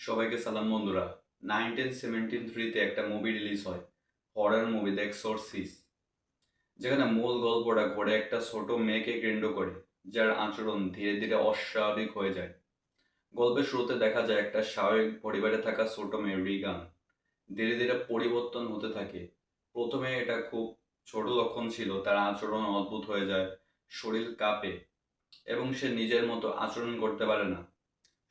সবাইকে সালাম বন্ধুরা। 1973-তে একটা মুভি রিলিজ হয়, হরর মুভি দ্য এক্সোরসিস্ট, যেখানে মূল গল্পটা ঘটে একটা ছোট মেয়েকে কেন্দ্র করে, যার আচরণ ধীরে ধীরে অস্বাভাবিক হয়ে যায়। গল্পের শুরুতে দেখা যায় একটা স্বাভাবিক পরিবারে থাকা ছোট মেয়ে রিগান ধীরে ধীরে পরিবর্তন হতে থাকে। প্রথমে এটা খুব ছোট লক্ষণ ছিল, তার আচরণ অদ্ভুত হয়ে যায়, শরীর কাঁপে এবং সে নিজের মতো আচরণ করতে পারে না।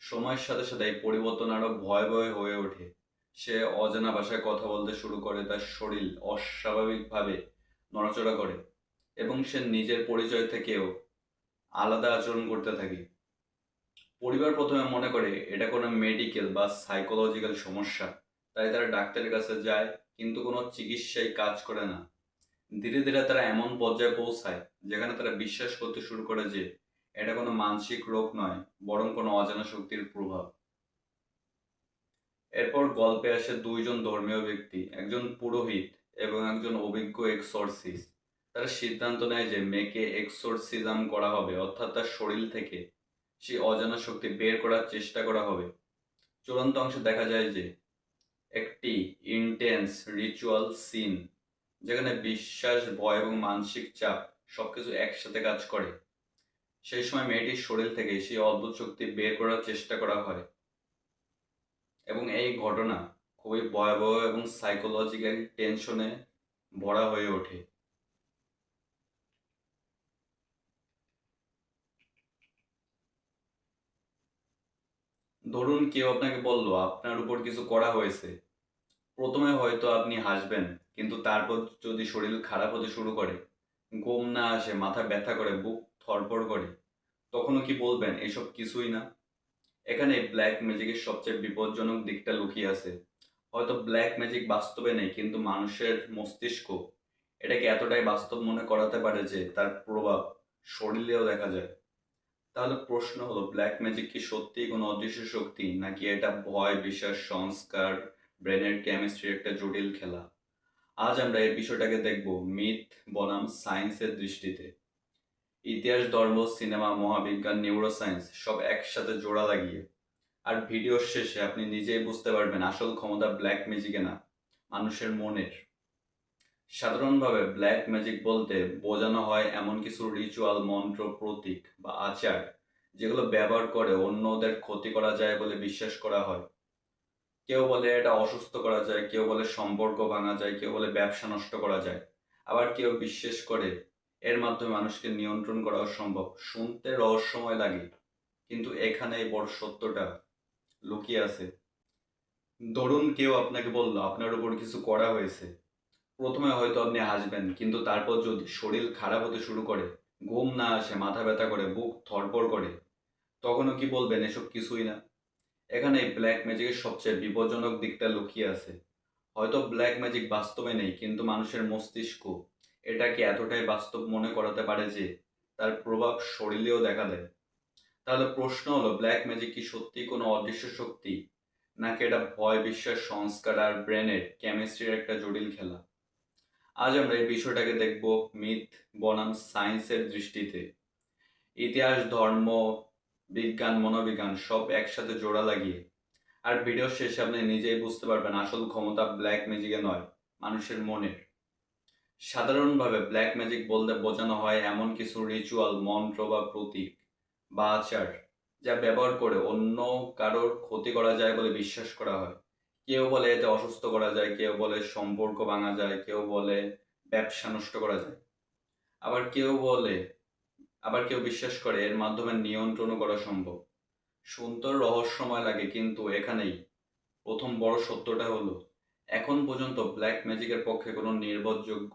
সময়ের সাথে সাথে এই পরিবর্তন আরো ভয়াবহ হয়ে ওঠে। সে অজানা ভাষায় কথা বলতে শুরু করে, তার শরীর অস্বাভাবিকভাবে নড়াচড়া করে এবং সে নিজের পরিচয় থেকেও আলাদা আচরণ করতে থাকে। পরিবার প্রথমে মনে করে এটা কোনো মেডিকেল বা সাইকোলজিক্যাল সমস্যা, তাই তারা ডাক্তারের কাছে যায়, কিন্তু কোনো চিকিৎসাই কাজ করে না। ধীরে ধীরে তারা এমন পর্যায়ে পৌঁছায় যেখানে তারা বিশ্বাস করতে শুরু করে যে এটা কোনো মানসিক রোগ নয়, বরং কোনো অজানা শক্তির প্রভাব। এরপর গল্পে আসে দুইজন ধর্মীয় ব্যক্তি, একজন পুরোহিত এবং একজন অভিজ্ঞ এক্সorcist। তারা সিদ্ধান্ত নেয় যে মেয়েকে এক্সorcism করা হবে, অর্থাৎ তার শরীর থেকে সেই অজানা শক্তি বের করার চেষ্টা করা হবে। চূড়ান্ত অংশে দেখা যায় যে একটি ইন্টেন্স রিচুয়াল সিন, যেখানে বিশ্বাস, ভয় এবং মানসিক চাপ সবকিছু একসাথে কাজ করে। সেই সময় মেয়েটির শরীর থেকে সেই অদ্ভুত শক্তি বের করার চেষ্টা করা হয় এবং এই ঘটনা খুবই ভয়াবহ এবং সাইকোলজিক্যাল টেনশনে ভরা হয়ে ওঠে। ধরুন কেউ আপনাকে বলল আপনার উপর কিছু করা হয়েছে। প্রথমে হয়তো আপনি হাসবেন, কিন্তু তারপর যদি শরীর খারাপ হতে শুরু করে, ঘুম না আসে, মাথা ব্যথা করে, বুক ধড়ফড় করে, তখনও কি বলবেন এসব কিছুই না? এখানে ব্ল্যাক ম্যাজিকের সবচেয়ে বিপজ্জনক দিকটা লুকিয়ে আছে। হয়তো ব্ল্যাক ম্যাজিক বাস্তবে নেই, কিন্তু মানুষের মস্তিষ্ক এটাকে এতটাই বাস্তব মনে করাতে পারে যে তার প্রভাব শরীরেও দেখা যায়। তাহলে প্রশ্ন হলো, ব্ল্যাক ম্যাজিক কি সত্যিই কোনো অদৃশ্য শক্তি, নাকি এটা ভয়, বিশ্বাস, সংস্কার, ব্রেনের কেমিস্ট্রির একটা জটিল খেলা? আজ আমরা এই বিষয়টাকে দেখব মিথ বনাম সায়েন্সের দৃষ্টিতে। ইতিহাস, ধর্ম, সিনেমা, মহাবিজ্ঞান, নিউরোসায়েন্স সব একসাথে জোড়া লাগিয়ে। আর ভিডিওর শেষে আপনি নিজেই বুঝতে পারবেন আসল ক্ষমতা ব্ল্যাক ম্যাজিকে না, মানুষের মনের। সাধারণভাবে ব্ল্যাক ম্যাজিক বলতে বোঝানো হয় এমন কিছু রিচুয়াল, মন্ত্র, প্রতীক বা আচার যেগুলো ব্যবহার করে অন্যদের ক্ষতি করা যায় বলে বিশ্বাস করা হয়। কেউ বলে এটা অসুস্থ করা যায়, কেউ বলে সম্পর্ক ভাঙা যায়, কেউ বলে ব্যবসা নষ্ট করা যায়, আবার কেউ বিশ্বাস করে এর মাধ্যমে মানুষকে নিয়ন্ত্রণ করা সম্ভব। শুনতে রহস্যময় লাগে, কিন্তু এখানেই বড় সত্যটা লুকিয়ে আছে। ধরুন কেউ আপনাকে বলল আপনার উপর কিছু করা হয়েছে। প্রথমে হয়তো আপনি হাসবেন, কিন্তু তারপর যদি শরীর খারাপ হতে শুরু করে, ঘুম না আসে, মাথা ব্যথা করে, বুক ধড়ফড় করে, তখনও কি বলবেন এসব কিছুই না? এখানে ব্ল্যাক ম্যাজিকের সবচেয়ে বিপজ্জনক দিকটা লুকিয়ে আছে। হয়তো ব্ল্যাক ম্যাজিক বাস্তবে নেই, কিন্তু মানুষের মস্তিষ্ক এটাকে এতটাই বাস্তব মনে করাতে পারে যে তার প্রভাব শরীরেও দেখা দেয়। তাহলে প্রশ্ন হলো, ব্ল্যাক ম্যাজিক কি সত্যিই কোনো অদৃশ্য শক্তি, নাকি এটা ভয়, বিশ্বাস, সংস্কার আর ব্রেনের কেমিস্ট্রির একটা জটিল খেলা? আজ আমরা এই বিষয়টাকে দেখব মিথ বনাম সায়েন্সের দৃষ্টিতে। ইতিহাস, ধর্ম, বিজ্ঞান, মনোবিজ্ঞান সব একসাথে জোড়া লাগিয়ে। আর ভিডিওর শেষে আপনি নিজেই বুঝতে পারবেন আসল ক্ষমতা ব্ল্যাক ম্যাজিকে নয়, মানুষের মনের। সাধারণভাবে ব্ল্যাক ম্যাজিক বলতে বোঝানো হয় এমন কিছু রিচুয়াল, মন্ত্র বা প্রতীক বা আচার যা ব্যবহার করে অন্য কারোর ক্ষতি করা যায় বলে বিশ্বাস করা হয়। কেউ বলে এতে অসুস্থ করা যায়, কেউ বলে সম্পর্ক ভাঙা যায়, কেউ বলে ব্যবসা নষ্ট করা যায়, আবার কেউ বলে আবার কেউ বিশ্বাস করে এর মাধ্যমে নিয়ন্ত্রণও করা সম্ভব। শুনতে রহস্যময় লাগে, কিন্তু এখানেই প্রথম বড় সত্যটা হলো, এখন পর্যন্ত ব্ল্যাক ম্যাজিকের পক্ষে কোনো নির্ভরযোগ্য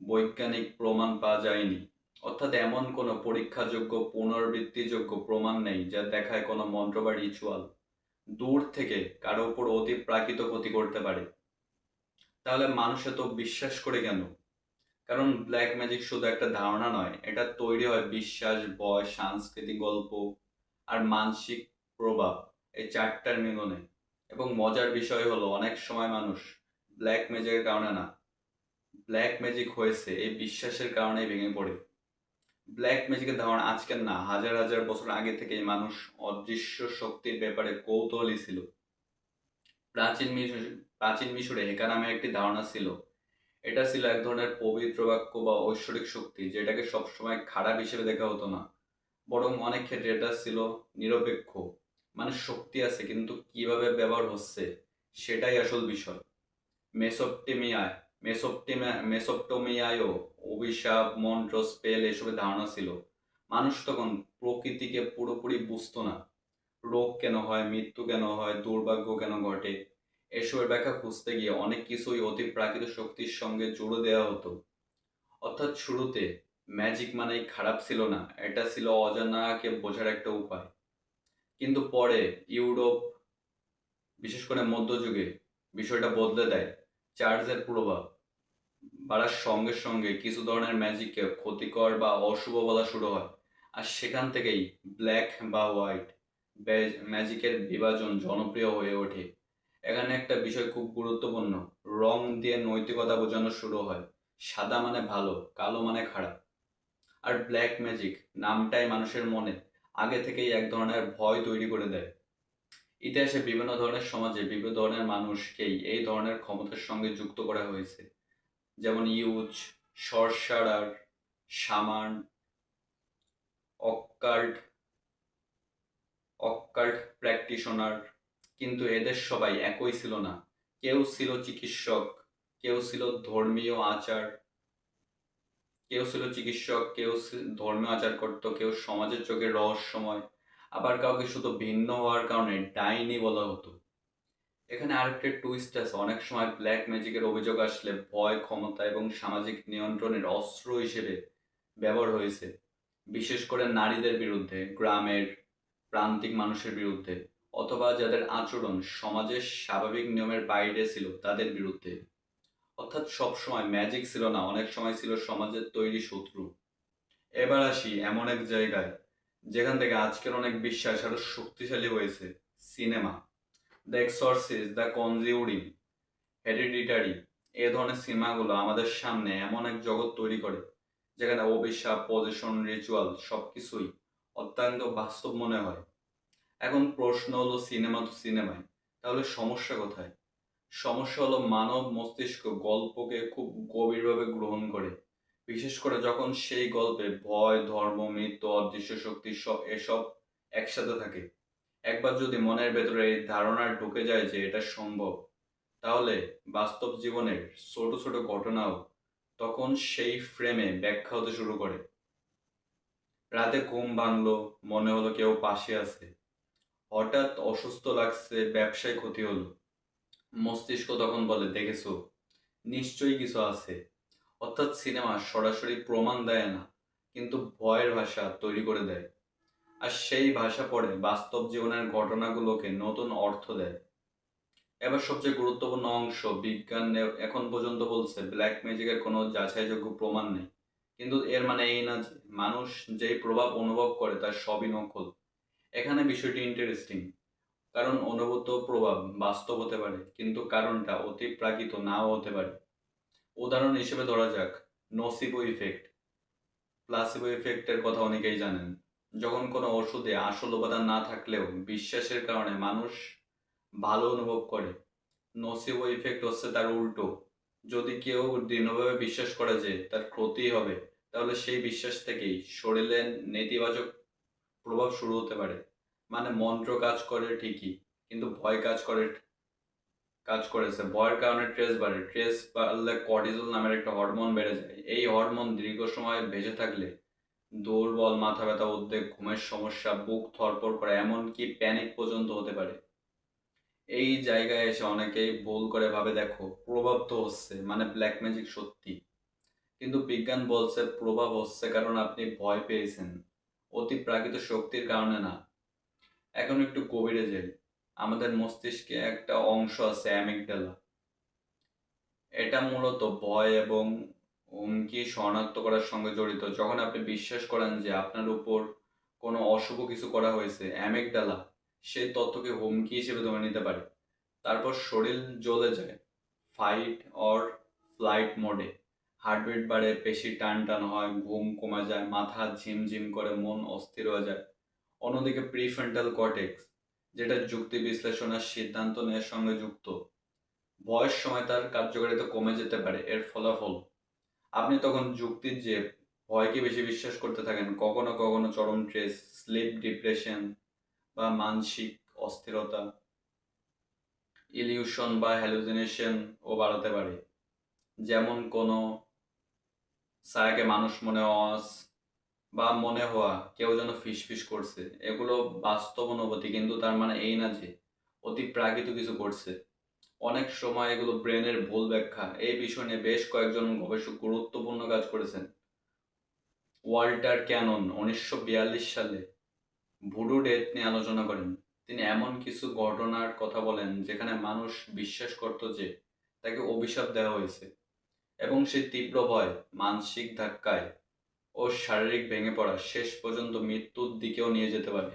বৈজ্ঞানিক প্রমাণ পাওয়া যায়নি। অর্থাৎ এমন কোনো পরীক্ষাযোগ্য, পুনরাবৃত্তিযোগ্য প্রমাণ নেই যা দেখায় কোনো মন্ত্র বা রিচুয়াল দূর থেকে কারো উপর অতি প্রাকৃত ক্ষতি করতে পারে। তাহলে মানুষ এত বিশ্বাস করে কেন? কারণ ব্ল্যাক ম্যাজিক শুধু একটা ধারণা নয়, এটা তৈরি হয় বিশ্বাস, ভয়, সাংস্কৃতিক গল্প আর মানসিক প্রভাব, এই চারটার মিলনে। এবং মজার বিষয় হলো, অনেক সময় মানুষ ব্ল্যাক ম্যাজিকের কারণে না, ব্ল্যাক ম্যাজিক হয়েছে এই বিশ্বাসের কারণেই ভেঙে পড়ে। ব্ল্যাক ম্যাজিকের ধারণা আজকের না, হাজার হাজার বছর আগে থেকেই মানুষ অদৃশ্য শক্তির ব্যাপারে কৌতূহলী ছিল। প্রাচীন মিশর প্রাচীন মিশরে হেকা নামে একটি ধারণা ছিল। এটা ছিল এক ধরনের পবিত্র বাক্য বা ঐশ্বরিক শক্তি, যেটাকে সবসময় খারাপ হিসেবে দেখা হতো না, বরং অনেক ক্ষেত্রে এটা ছিল নিরপেক্ষ। মানে শক্তি আছে, কিন্তু কিভাবে ব্যবহার হচ্ছে সেটাই আসল বিষয়। মেসোপটেমিয়ায় মেসোপটেমিয়ায়ও অভিশাপ, মন্ত্র, স্পেল এসবের ধারণা ছিল। মানুষ তখন প্রকৃতিকে পুরোপুরি বুঝতো না। রোগ কেন হয়, মৃত্যু কেন হয়, দুর্ভাগ্য কেন ঘটে, এসবের ব্যাখ্যা খুঁজতে গিয়ে অনেক কিছুই অতি প্রাকৃতিক শক্তির সঙ্গে জুড়ে দেওয়া হতো। অর্থাৎ শুরুতে ম্যাজিক মানেই খারাপ ছিল না, এটা ছিল অজানাকে বোঝার একটা উপায়। কিন্তু পরে ইউরোপ, বিশেষ করে মধ্যযুগে, বিষয়টা বদলে দেয়। চার্চের প্রভাব বাড়ার সঙ্গে সঙ্গে কিছু ধরনের ম্যাজিককে ক্ষতিকর বা অশুভ বলা শুরু হয়। আর সেখান থেকেই ব্ল্যাক বা হোয়াইট ম্যাজিকের বিভাজন জনপ্রিয় হয়ে ওঠে। এখানে একটা বিষয় খুব গুরুত্বপূর্ণ। রং দিয়ে নৈতিকতা বোঝানো শুরু হয়। সাদা মানে ভালো, কালো মানে খারাপ। আর ব্ল্যাক ম্যাজিক নামটাই মানুষের মনে আগে থেকেই এক ধরনের ভয় তৈরি করে দেয়। ইতিহাসে বিভিন্ন ধরনের সমাজে বিভিন্ন ধরনের মানুষকেই এই ধরনের ক্ষমতার সঙ্গে যুক্ত করা হয়েছে। যেমন ইউজ, সর্সারার, শামান, অক্কাল্ট অক্কাল্ট প্র্যাকটিশনার। কিন্তু এদের সবাই একই ছিল না। কেউ ছিল চিকিৎসক, কেউ ছিল ধর্মীয় আচার কেউ ধর্মীয় আচার করত, কেউ সমাজের চোখে রহস্যময়, আবার কাউকে শুধু ভিন্ন হওয়ার কারণে ডাইনি বলা হতো। এখানে আরেকটা টুইস্ট আছে। অনেক সময় ব্ল্যাক ম্যাজিকের অভিযোগ আসলে ভয়, ক্ষমতা এবং সামাজিক নিয়ন্ত্রণের অস্ত্র হিসেবে ব্যবহার হয়েছে। বিশেষ করে নারীদের বিরুদ্ধে, গ্রামের প্রান্তিক মানুষের বিরুদ্ধে, অথবা যাদের আচরণ সমাজের স্বাভাবিক নিয়মের বাইরে ছিল তাদের বিরুদ্ধে। অর্থাৎ সবসময় ম্যাজিক ছিল না, অনেক সময় ছিল সমাজের তৈরি শত্রু। এবার আসি এমন এক জায়গায় যেখান থেকে আজকের অনেক বিশ্বাস আরো শক্তিশালী হয়েছে। Cinema. The Exorcist, The Conjuring, Hereditary, এ ধরনের সিনেমাগুলো আমাদের সামনে এমন এক জগৎ তৈরি করে যেখানে অভিশাপ, পজিশন, রিচুয়াল সবকিছুই অত্যন্ত বাস্তব মনে হয়। এখন প্রশ্ন হলো, সিনেমা তো সিনেমায়, তাহলে সমস্যা কোথায়? সমস্যা হলো মানব মস্তিষ্ক গল্পকে খুব গভীরভাবে গ্রহণ করে, বিশেষ করে যখন সেই গল্পে ভয়, ধর্ম, মৃত্যু, অদৃশ্য শক্তি এসব একসাথে থাকে। একবার যদি মনের ভেতরে এই ধারণা ঢুকে যায় যে এটা সম্ভব, তাহলে বাস্তব জীবনের ছোট ছোট ঘটনাও তখন সেই ফ্রেমে ব্যাখ্যা হতে শুরু করে। রাতে ঘুম ভাঙলো, মনে হলো কেউ পাশে আছে। হঠাৎ অসুস্থ লাগছে, ব্যবসায় ক্ষতি হলো, মস্তিষ্ক তখন বলে দেখেছো, নিশ্চয়ই কিছু আছে। অর্থাৎ সিনেমা সরাসরি প্রমাণ দেয় না, কিন্তু ভয়ের ভাষা তৈরি করে দেয়। আর সেই ভাষা পড়ে বাস্তব জীবনের ঘটনাগুলোকে নতুন অর্থ দেয়। এবার সবচেয়ে গুরুত্বপূর্ণ অংশ, বিজ্ঞান এখন পর্যন্ত বলছে ব্ল্যাক ম্যাজিকের কোনো যাচাইযোগ্য প্রমাণ নেই। কিন্তু এর মানে এই না যে মানুষ যেই প্রভাব অনুভব করে তার সবই নকল। এখানে বিষয়টি ইন্টারেস্টিং, কারণ অনুভূত প্রভাব বাস্তব হতে পারে, কিন্তু কারণটা অতি প্রাকৃত নাও হতে পারে। উদাহরণ হিসেবে ধরা যাক নসিবো ইফেক্ট। প্লাসিবো ইফেক্টের কথা অনেকেই জানেন। যখন কোনো ওষুধে আসল উপাদান না থাকলেও বিশ্বাসের কারণে মানুষ ভালো অনুভব করে। নসিবো ইফেক্ট হচ্ছে তার উল্টো। যদি কেউ দৃঢ়ভাবে বিশ্বাস করে যে তার ক্ষতি হবে, তাহলে সেই বিশ্বাস থেকেই শরীরে নেতিবাচক প্রভাব শুরু হতে পারে। মানে মন্ত্র কাজ করে ঠিকই, কিন্তু ভয় কাজ করেছে, ভয়ের কারণে ট্রেস বাড়ে, ট্রেস বাড়লে কর্টিজল নামের একটা হরমোন বেড়ে যায়। এই হরমোন দীর্ঘ সময় বেঁচে থাকলে দুর্বল, মাথা ব্যথা, উদ্বেগ, ঘুমের সমস্যা, বুক ধড়ফড় করে, এমনকি প্যানিক পর্যন্ত হতে পারে। এই জায়গায় এসে অনেকেই ভুল করে ভাবে দেখো প্রভাব তো হচ্ছে, মানে ব্ল্যাক ম্যাজিক সত্যি। কিন্তু বিজ্ঞান বলছে প্রভাব হচ্ছে কারণ আপনি ভয় পেয়েছেন, অতি প্রাকৃতিক শক্তির কারণে না। এখন একটু গভীরে যাই। আমাদের মস্তিষ্কে একটা অংশ আছে অ্যামিগডালা। এটা মূলত ভয় এবং হুমকি শনাক্ত করার সঙ্গে জড়িত। যখন আপনি বিশ্বাস করেন যে আপনার উপর কোনো অশুভ কিছু করা হয়েছে, অ্যামিগডালা সেই তথ্যকে হুমকি হিসেবে ধরে নিতে পারে। তারপর শরীর জ্বলে যায়, ফাইট অর ফ্লাইট মোডে। হার্টবিট বাড়ে, পেশি টান টান হয়, ঘুম কমে যায়, মাথা ঝিমঝিম করে, মন অস্থির হয়ে যায়। অন্যদিকে প্রিফ্রন্টাল কর্টেক্স, যেটা যুক্তি বিশ্লেষণ আর সিদ্ধান্ত নেওয়ার সঙ্গে যুক্ত, বয়স সময় তার কার্যকারিতা কমে যেতে পারে। এর ফলাফল, আপনি তখন যুক্তির যে ভয়কে বেশি বিশ্বাস করতে থাকেন, কখনো কখনো চরম স্ট্রেস, স্লিপ ডিপ্রেশন বা মানসিক অস্থিরতা, ইলিউশন বা হ্যালুসিনেশন ও বাড়াতে পারে। যেমন কোনো ছায়াকে মানুষ মনে হওয়া বা মনে হওয়া কেউ যেন ফিসফিস করছে। এগুলো বাস্তব অনুভূতি, কিন্তু তার মানে এই না যে অতি প্রাকৃত কিছু করছে। অনেক সময় এগুলো ব্রেনের ভুল ব্যাখ্যা। এই বিষয় নিয়ে বেশ কয়েকজন গবেষক গুরুত্বপূর্ণ কাজ করেছেন। ওয়াল্টার ক্যানন 1942 সালে ভুডু ডেথ নিয়ে আলোচনা করেন। তিনি এমন কিছু ঘটনার কথা বলেন যেখানে মানুষ বিশ্বাস করত যে তাকে অভিশাপ দেওয়া হয়েছে, এবং সেই তীব্র ভয়, মানসিক ধাক্কায় ও শারীরিক ভেঙে পড়া শেষ পর্যন্ত মৃত্যুর দিকেও নিয়ে যেতে পারে।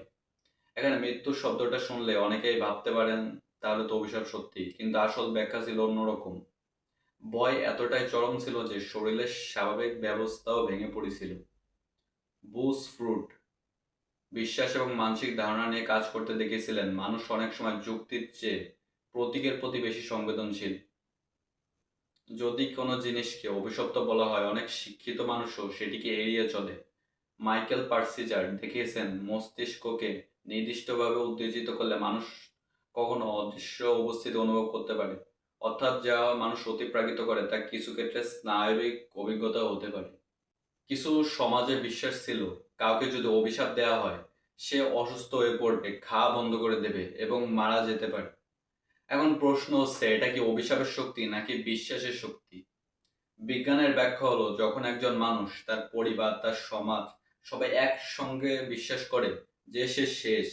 এখানে মৃত্যু শব্দটা শুনলে অনেকেই ভাবতে পারেন তাহলে তো অভিশাপ সত্যি, কিন্তু আসল ব্যাখ্যা ছিল অন্যরকম। ভয় এতটাই চরম ছিল যে শরীরের স্বাভাবিক ব্যবস্থাও ভেঙে পড়েছিল। বুশ ফ্রুট বিশ্বাস এবং মানসিক ধারণা নিয়ে কাজ করতে দেখেছিলেন মানুষ অনেক সময় যুক্তির চেয়ে প্রতীকের প্রতি বেশি সংবেদনশীল। যদি কোনো জিনিসকে অভিশপ্ত বলা হয়, অনেক শিক্ষিত মানুষও সেটিকে এড়িয়ে চলে। মাইকেল পার্সিজার দেখিয়েছেন মস্তিষ্ককে নির্দিষ্টভাবে উত্তেজিত করলে মানুষ কখনো অদৃশ্য উপস্থিতি অনুভব করতে পারে। অর্থাৎ যা মানুষ অতিপ্রাকৃত করে তা কিছু ক্ষেত্রে স্নায়বিক অভিজ্ঞতা হতে পারে। কিছু সমাজে বিশ্বাস ছিল কাউকে যদি অভিশাপ দেওয়া হয় সে অসুস্থ হয়ে পড়বে, খাওয়া বন্ধ করে দেবে এবং মারা যেতে পারে। এখন প্রশ্ন হচ্ছে, এটা কি অভিশাপের শক্তি নাকি বিশ্বাসের শক্তি? বিজ্ঞানের ব্যাখ্যা হলো, যখন একজন মানুষ, তার পরিবার, তার সমাজ সবাই একসঙ্গে বিশ্বাস করে যে সে শেষ,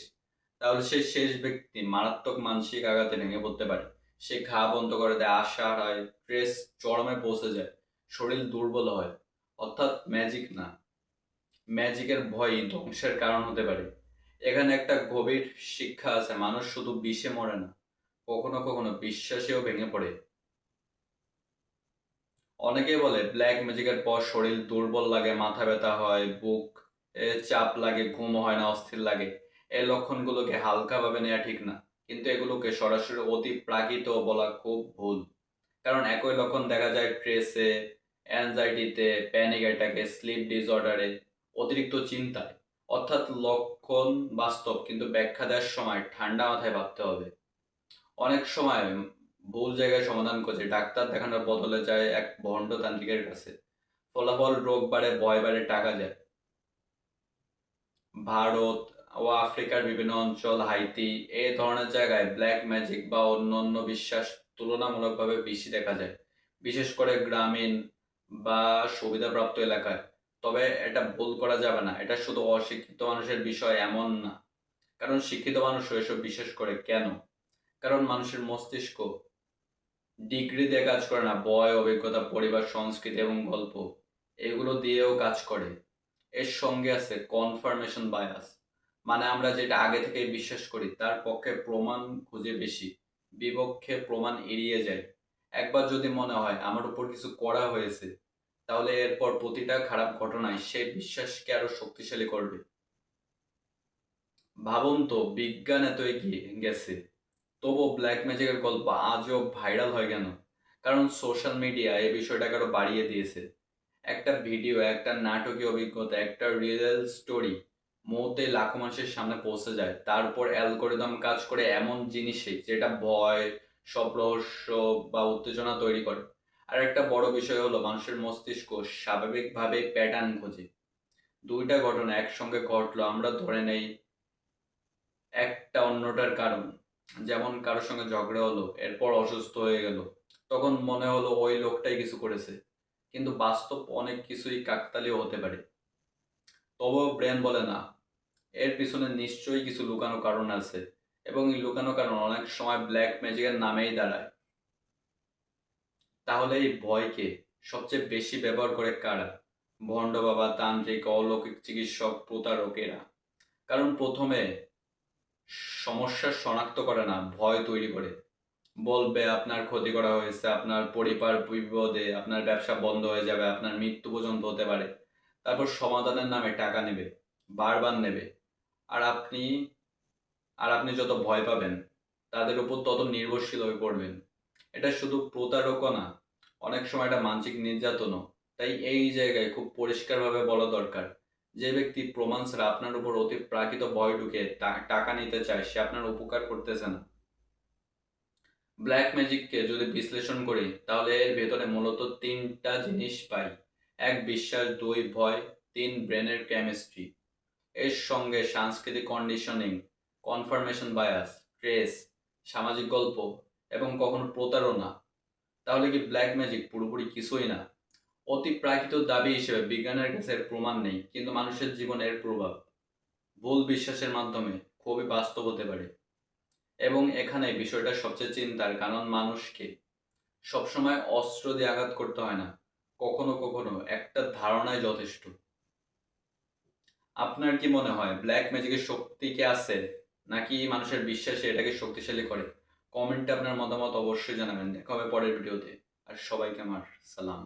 তাহলে সে শেষ ব্যক্তি মারাত্মক মানসিক আঘাতে ভেঙে পড়তে পারে। সে খাওয়া বন্ধ করে দেয়, আশা হারায়, স্ট্রেস চরমে পৌঁছে যায়, শরীর দুর্বল হয়। অর্থাৎ ম্যাজিক না, ম্যাজিকের ভয়ই ধ্বংসের কারণ হতে পারে। এখানে একটা গভীর শিক্ষা আছে, মানুষ শুধু বিষে মরে না, কখনো কখনো বিশ্বাসেও ভেঙে পড়ে। অনেকেই বলে ব্ল্যাক ম্যাজিকের পর শরীর দুর্বল লাগে, মাথা ব্যথা হয়, বুক চাপ লাগে, ঘুম হয় না, অস্থির লাগে। এই লক্ষণগুলোকে হালকাভাবে নেওয়া ঠিক না, কিন্তু এগুলোকে সরাসরি অতি প্রাকৃত বলা খুব ভুল। কারণ একই লক্ষণ দেখা যায় স্ট্রেসে, অ্যাংজাইটিতে, প্যানিক অ্যাটাকে, স্লিপ ডিসঅর্ডারে, অতিরিক্ত চিন্তায়। অর্থাৎ লক্ষণ বাস্তব, কিন্তু ব্যাখ্যা দেওয়ার সময় ঠান্ডা মাথায় ভাবতে হবে। অনেক সময় ভুল জায়গায় সমাধান করছে, ডাক্তার দেখানোর বদলে যায় এক ভণ্ড তান্ত্রিকের কাছে। ফলাফল, রোগ বাড়ে, ভয় বাড়ে, টাকা যায়। ভারত ও আফ্রিকার বিভিন্ন অঞ্চল, হাইতি, এই ধরনের জায়গায় ব্ল্যাক ম্যাজিক বা অন্যান্য বিশ্বাস তুলনামূলকভাবে বেশি দেখা যায়, বিশেষ করে গ্রামীণ বা সুবিধাপ্রাপ্ত এলাকায়। তবে এটা ভুল করা যাবে না, এটা শুধু অশিক্ষিত মানুষের বিষয় এমন না। কারণ শিক্ষিত মানুষও এসব বিশ্বাস করে। কেন? কারণ মানুষের মস্তিষ্ক ডিগ্রি দিয়ে কাজ করে না, বয়, অভিজ্ঞতা, পরিবার, সংস্কৃতি এবং গল্প, এগুলো দিয়েও কাজ করে। এর সঙ্গে আছে কনফার্মেশন বায়াস, মানে আমরা যেটা আগে থেকেই বিশ্বাস করি তার পক্ষে প্রমাণ খুঁজে বেশি, বিপক্ষে প্রমাণ এড়িয়ে যায়। একবার যদি মনে হয় আমার উপর কিছু করা হয়েছে, তাহলে এরপর প্রতিটা খারাপ ঘটনায় সেই বিশ্বাসকে আরো শক্তিশালী করবে। ভাবুন তো, বিজ্ঞান এত এগিয়ে গেছে, তবুও ব্ল্যাক ম্যাজিকের গল্প আজও ভাইরাল হয় কেন? কারণ সোশ্যাল মিডিয়া এই বিষয়টাকে আরো বাড়িয়ে দিয়েছে। একটা ভিডিও, একটা নাটকীয় অভিজ্ঞতা, একটা রিয়েল স্টোরি মুহূর্তে লাখো মানুষের সামনে পৌঁছে যায়। তারপর অ্যালগোরিদম কাজ করে এমন জিনিসে যেটা ভয়, সব রহস্য বা উত্তেজনা তৈরি করে। আর একটা বড় বিষয় হলো, মানুষের মস্তিষ্ক স্বাভাবিকভাবে প্যাটার্ন খোঁজে। দুইটা ঘটনা একসঙ্গে ঘটলো, আমরা ধরে নেই একটা অন্যটার কারণ। যেমন কারোর সঙ্গে ঝগড়া হলো, এরপর অসুস্থ হয়ে গেল, তখন মনে হলো ওই লোকটাই কিছু করেছে। কিন্তু বাস্তব অনেক কিছুই কাকতালীয় হতে পারে। তবুও ব্রেন বলে না, এর পিছনে নিশ্চয়ই কিছু লুকানো কারণ আছে, এবং এই লুকানো কারণ অনেক সময় ব্ল্যাক ম্যাজিকের নামেই দাঁড়ায়। তাহলে এই ভয়কে সবচেয়ে বেশি ব্যবহার করে কারা? ভণ্ড বাবা, তান্ত্রিক, অলৌকিক চিকিৎসক, প্রতারকেরা। কারণ প্রথমে সমস্যা শনাক্ত করে না, ভয় তৈরি করে। বলবে আপনার ক্ষতি করা হয়েছে, আপনার পরিবার বিপদে, আপনার ব্যবসা বন্ধ হয়ে যাবে, আপনার মৃত্যু পর্যন্ত হতে পারে। তারপর সমাধানের নামে টাকা নেবে, বারবার নেবে। আর আপনি আর আপনি যত ভয় পাবেন, তাদের উপর তত নির্ভরশীল হয়ে পড়বেন। এটা শুধু প্রতারকও না, অনেক সময় এটা মানসিক নির্যাতনও। তাই এই জায়গায় খুব পরিষ্কারভাবে বলা দরকার, যে ব্যক্তি প্রমাণ ছাড়া আপনার উপর অতি প্রাকৃত ভয় ঢুকে টাকা নিতে চায়, সে আপনার উপকার করতেছে না। ব্ল্যাক ম্যাজিককে যদি বিশ্লেষণ করি, তাহলে এর ভেতরে মূলত তিনটা জিনিস পাই: এক, বিশ্বাস; দুই, ভয়; তিন, ব্রেনের কেমিস্ট্রি। এর সঙ্গে সাংস্কৃতিক কন্ডিশনিং, কনফার্মেশন বায়াস, ট্রেস, সামাজিক গল্প এবং কখনো প্রতারণা। তাহলে কি ব্ল্যাক ম্যাজিক পুরোপুরি কিছুই না? অতি প্রাকৃত দাবি হিসেবে বিজ্ঞানের কাছে এর প্রমাণ নেই, কিন্তু মানুষের জীবনের প্রভাব ভুল বিশ্বাসের মাধ্যমে খুবই বাস্তব হতে পারে। এবং এখানে বিষয়টা সবচেয়ে চিন্তার, কারণ মানুষকে সবসময় অস্ত্র দিয়ে আঘাত করতে হয় না, কখনো কখনো একটা ধারণাই যথেষ্ট। আপনার কি মনে হয়, ব্ল্যাক ম্যাজিকের শক্তি কি আছে, নাকি মানুষের বিশ্বাসে এটাকে শক্তিশালী করে? কমেন্টে আপনার মতামত অবশ্যই জানাবেন। দেখা হবে পরের ভিডিওতে। আর সবাইকে আমার সালাম।